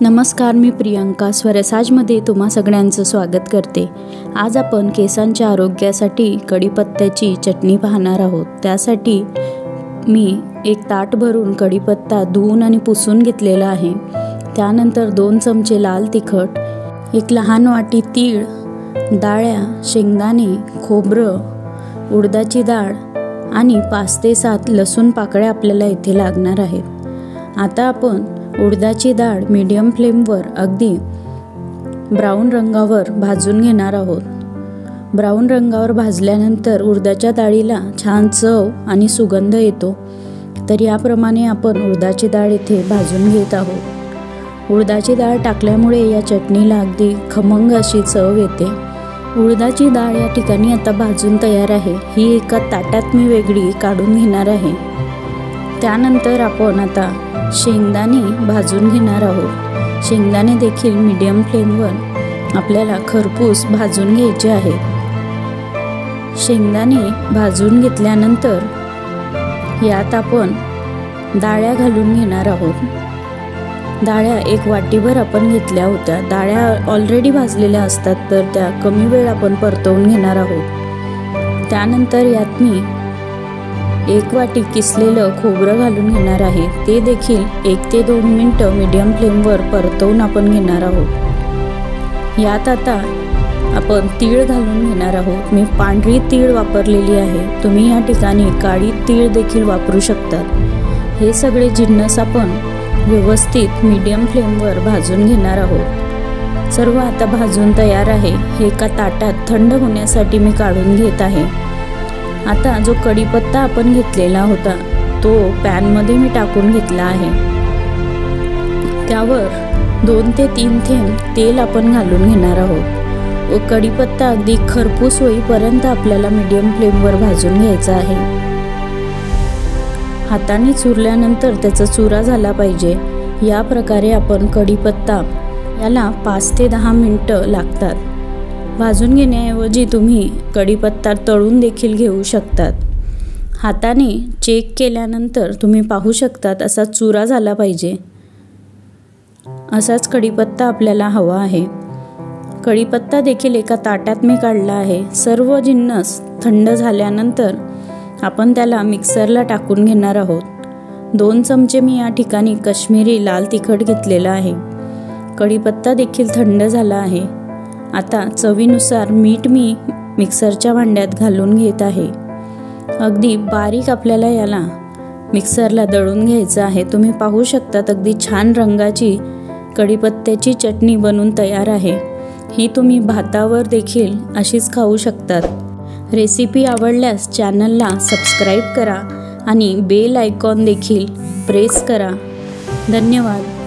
नमस्कार, मी प्रियंका स्वरसाजमध्ये तुम्हा सगळ्यांचं स्वागत करते। आज आपण केसांच्या आरोग्यासाठी कढीपत्त्याची चटणी पाहणार आहोत। त्यासाठी मी एक ताट भरून कढीपत्ता धुवून आणि पुसून घेतलेला आहे। त्यानंतर 2 चमचे लाल तिखट, एक लहान वाटी तीळ, डाळ्या, शेंगदाणे, खोबरं, उडदाची डाळ आणि 5 ते 7 लसूण पाकळ्या आपल्याला इथे लागणार आहेत। आता आपण उडदाची डाळ मीडियम फ्लेमवर अगदी ब्राऊन रंगावर भाजून घेणार आहोत। ब्राऊन रंगावर भाजल्यानंतर उडदाच्या डाळीला छान चव आणि सुगंध येतो। तर याप्रमाणे आपण उडदाची डाळ इथे भाजून घेत आहोत। उडदाची डाळ टाकल्यामुळे या चटणीला अगदी खमंग अशी चव येते। उडदाची डाळ या ठिकाणी आता भाजून तयार आहे। ही एका ताटात मी वेगळी काढून घेणार आहे। त्यानंतर आपण आता शेंगदाणे भाजून घेणार आहोत। शेंगदाणे देखील मीडियम फ्लेमवर आपल्याला खरपूस भाजून घ्यायचे आहेत। शेंगदाणे भाजून घेतल्यानंतर यात आपण डाळ्या घालून घेणार आहोत। डाळ्या 1 वाटीभर आपण घेतल्या होत्या। डाळ्या ऑलरेडी भाजलेल्या असतात, तर त्या कमी वेळ आपण परतवून घेणार आहोत। त्यानंतर यात मी 1 वाटी किसलेलं खोबरं घालून घेणार आहे। ते देखील 1 ते 2 मिनिटं मीडियम फ्लेमवर परतवून आपण घेणार आहोत। यात आता आपण तीळ घालून घेणार आहोत। मी पांढरी तीळ वापरलेली आहे, तुम्ही या ठिकाणी काळी तीळ देखील वापरू शकतात। हे सगळे जिन्नस आपण व्यवस्थित मीडियम फ्लेमवर भाजून घेणार आहोत। सर्व आता भाजून तयार आहे। हे एका ताटात थंड होण्यासाठी मी काढून घेत आहे। आता जो कढीपत्ता आपण घेतलेला होता तो पॅनमध्ये मी टाकून घेतला आहे। त्यावर 2 ते 3 थेंब तेल आपण घालून घेणार आहोत व कढीपत्ता अगदी खरपूस होईपर्यंत आपल्याला मीडियम फ्लेमवर भाजून घ्यायचा आहे। हाताने चुरल्यानंतर त्याचा चुरा झाला पाहिजे। या प्रकारे आपण कढीपत्ता याला 5 ते 10 मिनिटं लागतात। भाजून घेण्याऐवजी तुम्ही कढीपत्ता तळून देखील घेऊ शकतात। हाताने चेक केल्यानंतर तुम्ही पाहू शकतात असा चुरा झाला पाहिजे। असाच कढीपत्ता आपल्याला हवा आहे। कढीपत्ता देखील एका ताटात मी काढला आहे। सर्व जिन्नस थंड झाल्यानंतर आपण त्याला मिक्सरला टाकून घेणार आहोत। 2 चमचे मी या ठिकाणी काश्मीरी लाल तिखट घेतलेला आहे। कढीपत्ता देखील थंड झाला आहे। आता चवीनुसार मीठ मी मिक्सरच्या भांड्यात घालून घेत आहे। अगदी बारीक आपल्याला याला मिक्सरला दळून घ्यायचं आहे। तुम्ही पाहू शकता अगदी छान रंगाची कढीपत्त्याची चटणी बनून तयार आहे। ही तुम्ही भातावर देखील अशीच खाऊ शकतात। रेसिपी आवडल्यास चॅनलला सबस्क्राईब करा आणि बेल आयकॉन देखील प्रेस करा। धन्यवाद।